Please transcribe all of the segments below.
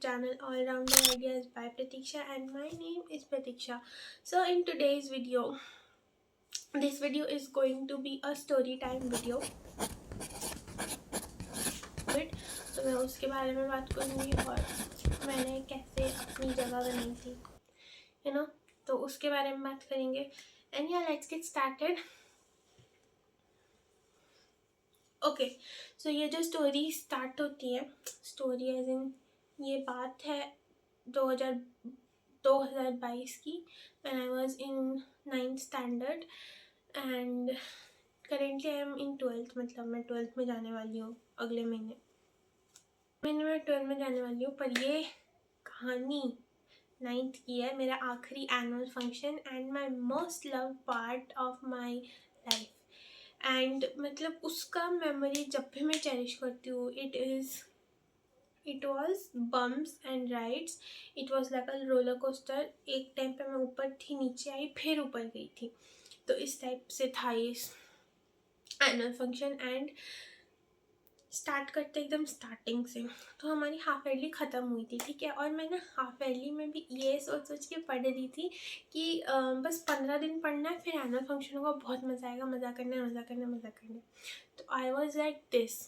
channel All Rounder Ideas by Pratiksha, and my name is Pratiksha. So in today's video, this video is going to be a story time video. तो मैं उसके बारे में बात करूँगी और मैंने कैसे अपनी जगह बनाई थी, तो उसके बारे में बात करेंगे. एंड या लेट्स गेट स्टार्टेड. ओके, सो ये जो स्टोरी स्टार्ट होती है, स्टोरी एज इन ये बात है 2022 की, when I was in 9th standard and currently I am in 12th. मतलब मैं 12th में जाने वाली हूँ अगले महीने मैं 12th में जाने वाली हूँ. पर ये कहानी 9th की है, मेरा आखिरी annual function and my most love part of my life. And मतलब उसका मेमोरी जब भी मैं चेरिश करती हूँ, it was bumps and rides. It was like a roller coaster. एक टाइम पे मैं ऊपर थी, नीचे आई, फिर ऊपर गई थी. तो इस टाइप से था ये एनुअल फंक्शन. एंड स्टार्ट करते एकदम स्टार्टिंग से. तो हमारी हाफ ईयरली ख़त्म हुई थी, ठीक है. और मैं ना हाफ ईयरली में भी ये सोच के पढ़ रही थी कि बस 15 दिन पढ़ना है, फिर एनुअल फंक्शन होगा, बहुत मज़ा आएगा, मज़ा करना. तो I was like this.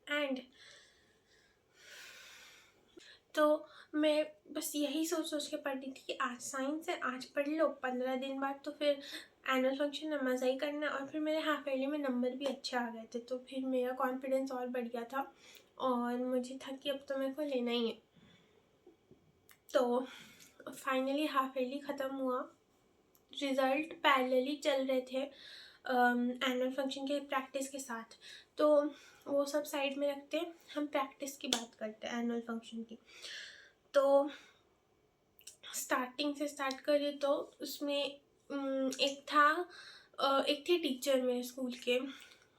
And तो मैं बस यही सोच के पढ़ती थी कि आज साइंस है, आज पढ़ लो, 15 दिन बाद तो फिर एनुअल फंक्शन में मज़ा ही करना. और फिर मेरे हाफ ईयरली में नंबर भी अच्छे आ गए थे, तो फिर मेरा कॉन्फिडेंस और बढ़ गया था और मुझे था कि अब तो मेरे को लेना ही है. तो फाइनली हाफ ईयरली ख़त्म हुआ, रिज़ल्ट पैरेलली चल रहे थे एनुअल फंक्शन के प्रैक्टिस के साथ. तो वो सब साइड में रखते हैं, हम प्रैक्टिस की बात करते हैं एनुअल फंक्शन की. तो स्टार्टिंग से स्टार्ट करें तो उसमें एक थे टीचर मेरे स्कूल के,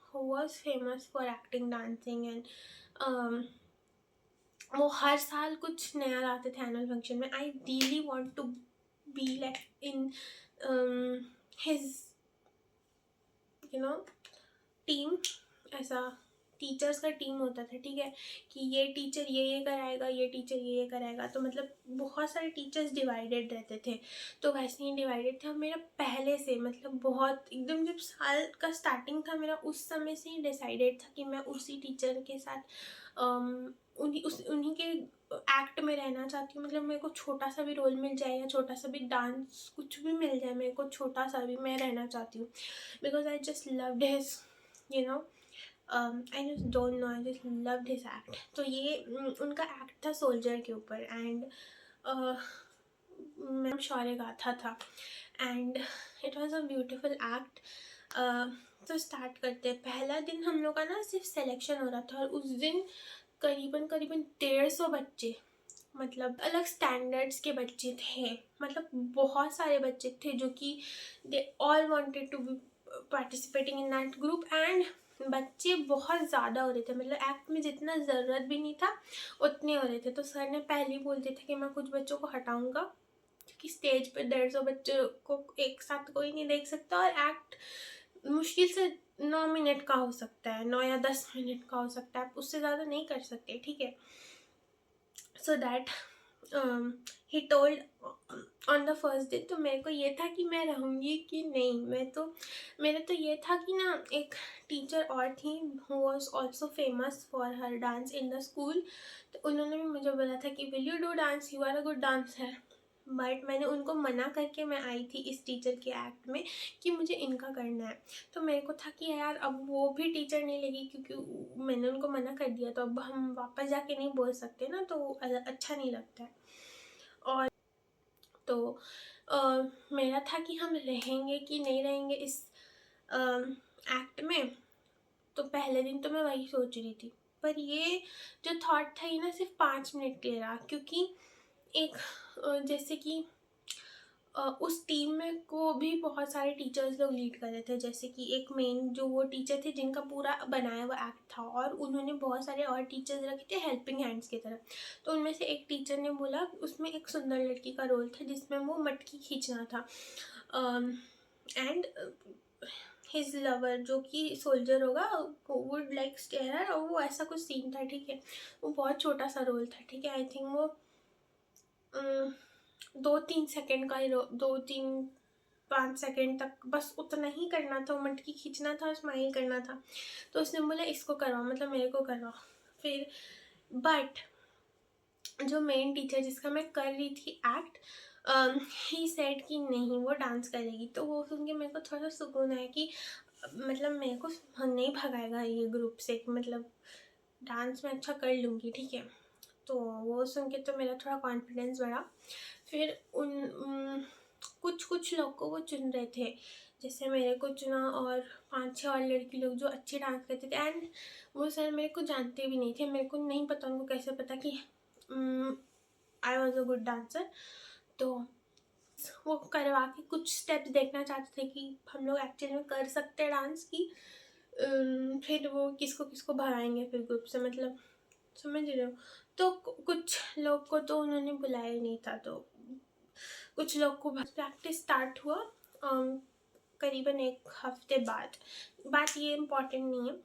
who was famous for acting, dancing and वो हर साल कुछ नया लाते थे एनुअल फंक्शन में. I really want to be like in his team. ऐसा टीचर्स का टीम होता था, ठीक है, कि ये टीचर ये कराएगा, ये टीचर ये कराएगा. तो मतलब बहुत सारे टीचर्स डिवाइडेड रहते थे, तो वैसे ही डिवाइडेड थे. और मेरा पहले से मतलब बहुत एकदम जब साल का स्टार्टिंग था मेरा, उस समय से ही डिसाइडेड था कि मैं उसी टीचर के साथ उन्हीं के एक्ट में रहना चाहती हूँ. मतलब मेरे को छोटा सा भी रोल मिल जाए या छोटा सा भी डांस कुछ भी मिल जाए, मेरे को छोटा सा भी, मैं रहना चाहती हूँ. Because I just loved his I just don't know, I just loved his act. तो ये उनका एक्ट था सोल्जर के ऊपर. एंड मैम शौर्य गाथा था and it was a beautiful act. तो स्टार्ट करते हैं. पहला दिन हम लोग का ना सिर्फ सिलेक्शन हो रहा था, और उस दिन करीबन 150 बच्चे, मतलब अलग स्टैंडर्ड्स के बच्चे थे. मतलब बहुत सारे बच्चे थे जो कि they all wanted to be participating in that group. And बच्चे बहुत ज़्यादा हो रहे थे, मतलब एक्ट में जितना ज़रूरत भी नहीं था उतने हो रहे थे. तो सर ने पहले ही बोल दिया था कि मैं कुछ बच्चों को हटाऊँगा, क्योंकि स्टेज पे 150 बच्चों को एक साथ कोई नहीं देख सकता. और एक्ट मुश्किल से 9 मिनट का हो सकता है, 9 या 10 मिनट का हो सकता है, आप उससे ज़्यादा नहीं कर सकते, ठीक है. So that he told on the first day. तो मेरे को ये था कि मैं रहूँगी कि नहीं. मेरा तो ये था कि ना, एक टीचर और थी who was also famous for her dance in the school. तो उन्होंने भी मुझे बोला था कि will you do dance, you are a good dancer. But मैंने उनको मना करके मैं आई थी इस टीचर के एक्ट में कि मुझे इनका करना है. तो मेरे को था कि यार अब वो भी टीचर नहीं लेगी, क्योंकि मैंने उनको मना कर दिया, तो अब हम वापस जाके नहीं बोल सकते ना, तो अच्छा नहीं लगता है. और तो मेरा था कि हम रहेंगे कि नहीं रहेंगे इस एक्ट में. तो पहले दिन तो मैं वही सोच रही थी, पर ये जो थॉट था ये ना सिर्फ 5 मिनट के लिए रहा. क्योंकि एक जैसे कि उस टीम में को भी बहुत सारे टीचर्स लोग लीड कर रहे थे. जैसे कि एक मेन जो वो टीचर थे जिनका पूरा बनाया हुआ एक्ट था, और उन्होंने बहुत सारे और टीचर्स रखे थे हेल्पिंग हैंड्स की तरह. तो उनमें से एक टीचर ने बोला, उसमें एक सुंदर लड़की का रोल था जिसमें वो मटकी खींचना था. एंड हिज लवर जो कि सोल्जर होगा वुड लाइक स्टेयर हर, और वो ऐसा कुछ सीन था, ठीक है। वो बहुत छोटा सा रोल था, ठीक है। आई थिंक वो 2-3 सेकेंड का ही 2-3-5 सेकेंड तक बस उतना ही करना था, वो मटकी खींचना था, स्माइल करना था। तो उसने बोला इसको करवाओ, मतलब मेरे को करवाओ। फिर बट जो मेन टीचर जिसका मैं कर रही थी एक्ट, ही सेड कि नहीं वो डांस करेगी। तो वो सुन के मेरे को थोड़ा सा सुकून आया कि मतलब मेरे को नहीं भगाएगा ये ग्रुप से, कि मतलब डांस में अच्छा कर लूँगी, ठीक है। तो वो सुन के तो मेरा थोड़ा कॉन्फिडेंस बढ़ा। फिर कुछ कुछ लोग को वो चुन रहे थे, जैसे मेरे को चुना और 5-6 और लड़की लोग जो अच्छे डांस करते थे। एंड वो सर मेरे को जानते भी नहीं थे, मेरे को नहीं पता उनको कैसे पता कि I was a good dancer. तो वो करवा के कुछ स्टेप्स देखना चाहते थे कि हम लोग एक्चुअली में कर सकते हैं डांस की। फिर वो किसको किसको भगाएंगे फिर ग्रुप से, मतलब समझ रहे हो। तो कुछ लोग को तो उन्होंने बुलाया ही नहीं था, तो कुछ लोग को प्रैक्टिस स्टार्ट हुआ करीबन 1 हफ्ते बाद। बात ये इम्पॉर्टेंट नहीं है,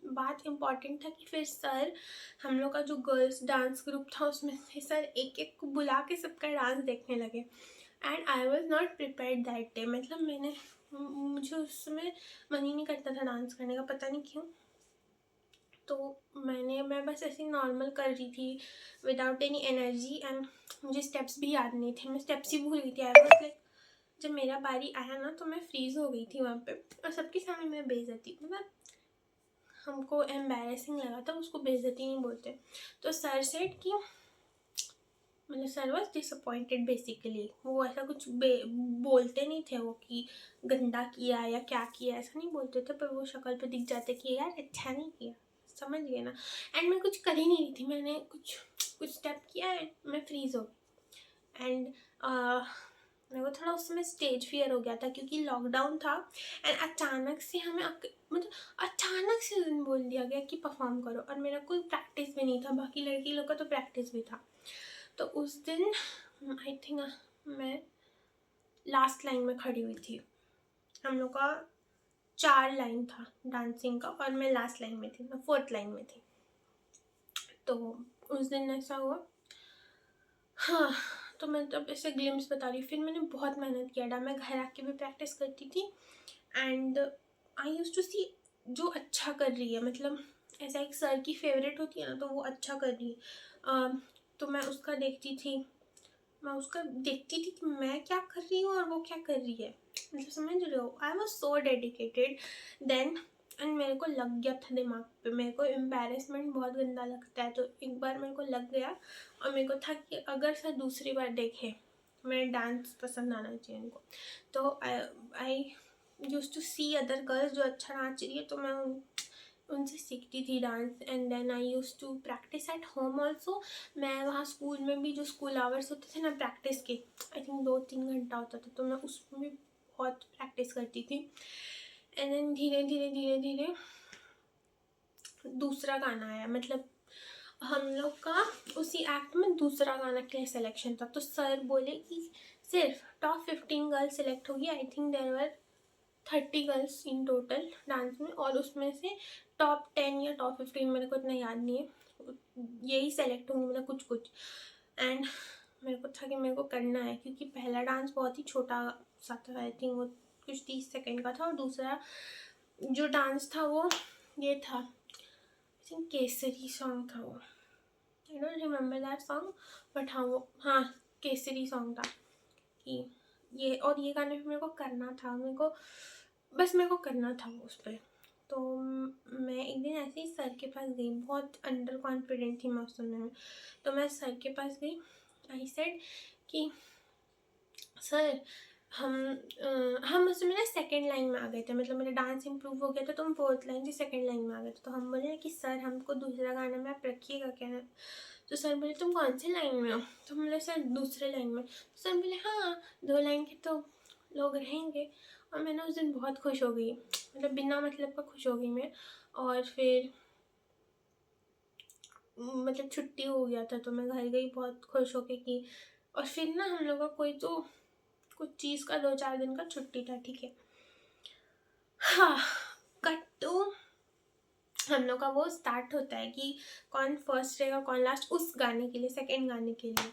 बात इम्पॉर्टेंट था कि फिर सर हम लोग का जो गर्ल्स डांस ग्रुप था उसमें से सर एक एक को बुला के सबका डांस देखने लगे। And I was not prepared that day, मतलब मुझे उस समय मन ही नहीं करता था डांस करने का, पता नहीं क्यों। तो मैं बस ऐसे नॉर्मल कर रही थी विदाउट एनी एनर्जी, एंड मुझे स्टेप्स भी याद नहीं थे, मैं स्टेप्स ही भूल गई थी। आई वॉज लाइक, जब मेरा बारी आया ना तो मैं फ्रीज हो गई थी वहाँ पे, और सबके सामने मैं बेइज्जती, मतलब हमको एम्बैरेसिंग लगा था, उसको बेइज्जती नहीं बोलते। तो सर सेड कि मतलब सर वॉज डिसअपॉइंटेड बेसिकली। वो ऐसा कुछ बोलते नहीं थे वो कि गंदा किया या क्या किया, ऐसा नहीं बोलते थे, पर वो शक्ल पे दिख जाते कि यार अच्छा नहीं किया, समझ गए ना। एंड मैं कुछ कर ही नहीं रही थी, मैंने कुछ स्टेप किया एंड मैं फ्रीज हो गई। एंड मेरे को थोड़ा उस समय स्टेज फियर हो गया था क्योंकि लॉकडाउन था। एंड अचानक से हमें मतलब अचानक से दिन बोल दिया गया कि परफॉर्म करो, और मेरा कोई प्रैक्टिस भी नहीं था, बाकी लड़की लोग का तो प्रैक्टिस भी था। तो उस दिन आई थिंक मैं लास्ट लाइन में खड़ी हुई थी। हम लोग का 4 लाइन था डांसिंग का और मैं लास्ट लाइन में थी, मैं 4th लाइन में थी। तो उस दिन ऐसा हुआ। हाँ, तो मैं तब ऐसे ग्लिम्स बता रही हूँ। फिर मैंने बहुत मेहनत किया, मैं घर आके भी प्रैक्टिस करती थी। एंड आई यूज टू सी जो अच्छा कर रही है, मतलब ऐसा एक सर की फेवरेट होती है ना, तो वो अच्छा कर रही है। तो मैं उसका देखती थी, मैं उसका देखती थी कि मैं क्या कर रही हूँ और वो क्या कर रही है, मतलब समझ रहे हो। I was so dedicated then. And मेरे को लग गया था दिमाग पे, मेरे को एम्बैरेसमेंट बहुत गंदा लगता है, तो एक बार मेरे को लग गया। और मेरे को था कि अगर सर दूसरी बार देखे, मेरे डांस पसंद आना चाहिए उनको। तो I use to see other girls जो अच्छा नाच रही है, तो मैं उनसे सीखती थी dance. And then I use to practice at home also. मैं वहाँ स्कूल में भी जो स्कूल आवर्स होते थे ना प्रैक्टिस के, आई थिंक 2-3 घंटा होता था, तो मैं उसमें भी बहुत प्रैक्टिस करती थी। एंड देन धीरे धीरे धीरे धीरे दूसरा गाना आया, मतलब हम लोग का उसी एक्ट में दूसरा गाना के लिए सिलेक्शन था। तो सर बोले कि सिर्फ टॉप 15 गर्ल्स सिलेक्ट होगी। I think there were 30 girls in total dance में, और उसमें से टॉप 10 या टॉप 15 मेरे को इतना याद नहीं है, यही सेलेक्ट होंगे, मतलब कुछ कुछ। एंड मेरे को था कि मेरे को करना है, क्योंकि पहला डांस बहुत ही छोटा सा था, आई थिंक वो कुछ 30 सेकेंड का था, और दूसरा जो डांस था वो ये था, आई थिंक केसरी सॉन्ग था वो, I don't remember that song, but हाँ केसरी सॉन्ग था कि ये, और ये गाने पे मेरे को करना था, मेरे को करना था वो उस पर। तो मैं एक दिन ऐसे ही सर के पास गई, बहुत अंडर कॉन्फिडेंट थी मैं उस समय में। तो मैं सर के पास गई, आई सेड कि सर हम उस समय ना 2nd लाइन में आ गए थे, मतलब मेरा डांस इम्प्रूव हो गया था, तो हम 4th लाइन से 2nd लाइन में आ गए थे। तो हम बोले कि सर हमको दूसरा गाना में आप रखिएगा क्या। तो सर बोले तुम कौन से लाइन में हो। तो हम बोले सर दूसरे लाइन में। तो सर बोले हाँ 2 लाइन के तो लोग रहेंगे। और मैंने उस दिन बहुत खुश हो गई, मतलब बिना मतलब का खुश हो गई मैं। और फिर मतलब छुट्टी हो गया था, तो मैं घर गई बहुत खुश होके कि, और फिर ना हम लोग का कोई तो कुछ चीज़ का 2-4 दिन का छुट्टी था, ठीक है। हाँ, कट टू हम लोग का वो स्टार्ट होता है कि कौन फर्स्ट रहेगा कौन लास्ट, उस गाने के लिए, सेकंड गाने के लिए।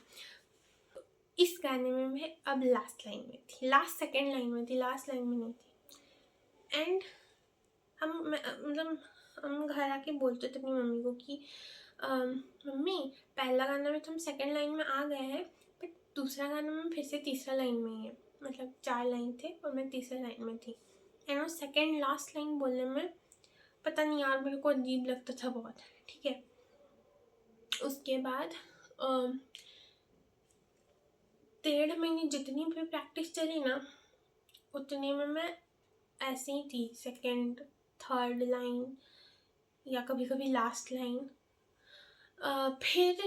इस गाने में मैं अब लास्ट लाइन में थी, लास्ट सेकंड लाइन में थी, लास्ट लाइन में नहीं थी। एंड मतलब हम घर आके बोलते थे अपनी मम्मी को कि मम्मी पहला गाना में तो हम सेकंड लाइन में आ गए हैं, बट दूसरा गाना में फिर से तीसरा लाइन में ही है। मतलब 4 लाइन थे और मैं तीसरा लाइन में थी। एंड वो सेकंड लास्ट लाइन बोलने में पता नहीं यार मेरे को अजीब लगता था बहुत। ठीक है, उसके बाद 1.5 महीने जितनी भी प्रैक्टिस चली ना, उतने में मैं ऐसे ही थी, सेकंड थर्ड लाइन या कभी कभी लास्ट लाइन। फिर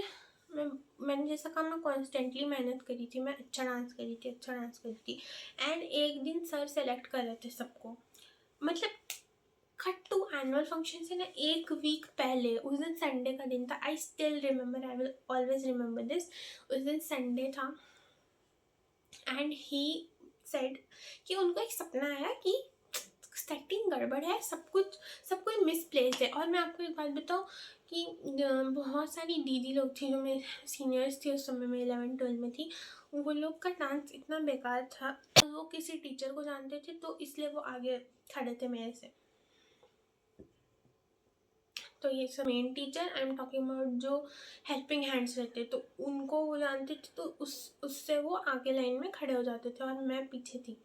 मैंने जैसा कहा, मैं कॉन्स्टेंटली मेहनत करी थी, मैं अच्छा डांस करी थी। एंड एक दिन सर सेलेक्ट कर रहे थे सबको, मतलब कट टू एनुअल फंक्शन से ना 1 वीक पहले, उस दिन संडे का दिन था। I still remember, I will always remember this. उस दिन संडे था एंड ही सेड कि उनको एक सपना आया कि सेटिंग गड़बड़ है, सब कुछ मिसप्लेस है। और मैं आपको एक बात बताऊँ कि बहुत सारी दीदी लोग थी जो मेरे सीनियर्स थी उस समय, मैं 11-12 में थी। वो लोग का डांस इतना बेकार था, वो किसी टीचर को जानते थे तो इसलिए वो आगे खड़े थे मेरे से। तो ये सब main teacher, I am talking about जो हेल्पिंग हैंड्स रहते, तो उनको वो जानते थे, तो उससे वो आगे लाइन में खड़े हो जाते थे और मैं पीछे थी।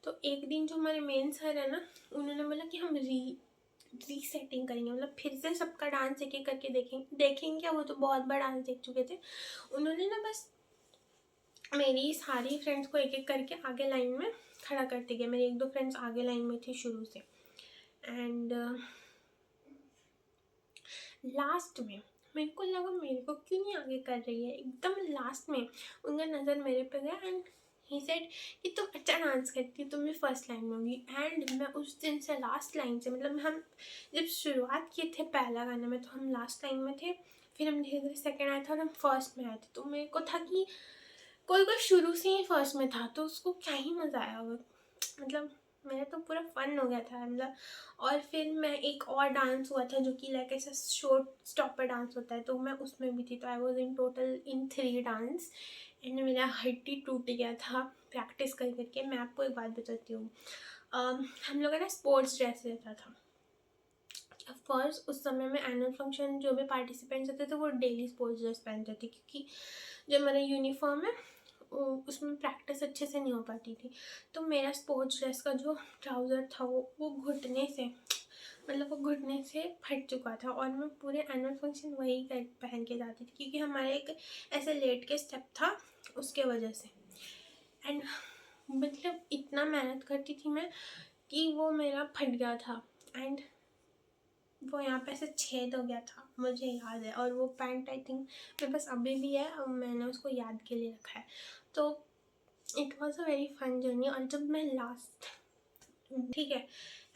तो एक दिन जो हमारे मेन सर है ना, उन्होंने बोला कि हम रीसेटिंग करेंगे, मतलब फिर से सबका डांस एक एक करके देखेंगे क्या, वो तो बहुत बार डांस देख चुके थे। उन्होंने ना बस मेरी सारी फ्रेंड्स को एक एक करके आगे लाइन में खड़ा करते गए। मेरी 1-2 फ्रेंड्स आगे लाइन में थी शुरू से। एंड लास्ट में मेरे को लगा मेरे को क्यों नहीं आगे कर रही है, एकदम लास्ट में उनका नज़र मेरे पे गया एंड ही सेड कि तुम अच्छा डांस करती, तुम भी फर्स्ट लाइन में होगी। एंड मैं उस दिन से लास्ट लाइन से, मतलब हम जब शुरुआत किए थे पहला गाना में तो हम लास्ट लाइन में थे, फिर हम धीरे धीरे सेकेंड आए थे और हम फर्स्ट में आए थे। तो मेरे को था कि कोई शुरू से ही फर्स्ट में था तो उसको क्या ही मज़ा आया होगा, मतलब मेरा तो पूरा फन हो गया था मतलब। और फिर मैं एक और डांस हुआ था जो कि लाइक ऐसा शॉर्ट स्टॉपर डांस होता है, तो मैं उसमें भी थी। तो I was in total in 3 dance and मेरा हड्डी टूट गया था प्रैक्टिस कर करके। मैं आपको एक बात बताती हूँ, हम लोग का ना स्पोर्ट्स ड्रेस रहता था। ऑफकोर्स उस समय में एनुअल फंक्शन जो भी पार्टिसिपेंट्स होते थे वो डेली स्पोर्ट्स ड्रेस पहनते थे, क्योंकि जो हमारा यूनिफॉर्म है उसमें प्रैक्टिस अच्छे से नहीं हो पाती थी। तो मेरा स्पोर्ट्स ड्रेस का जो ट्राउज़र था वो घुटने से, मतलब वो घुटने से फट चुका था और मैं पूरे एनुअल फंक्शन वही पहन के जाती थी, क्योंकि हमारा एक ऐसे लेट के स्टेप था उसके वजह से। एंड मतलब इतना मेहनत करती थी मैं कि वो मेरा फट गया था एंड वो यहाँ पे ऐसे छेद हो गया था, मुझे याद है। और वो पैंट आई थिंक मेरे पास अभी भी है और मैंने उसको याद के लिए रखा है। तो it was a very fun journey. और जब मैं लास्ट, ठीक है,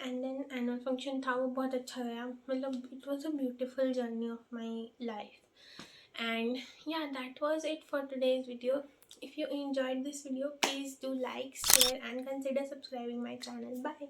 एंड देन एनुअल फंक्शन था वो बहुत अच्छा गया, मतलब it was a beautiful journey of my life. And yeah, that was it for today's video. If you enjoyed this video, please do like, share and consider subscribing my channel. Bye.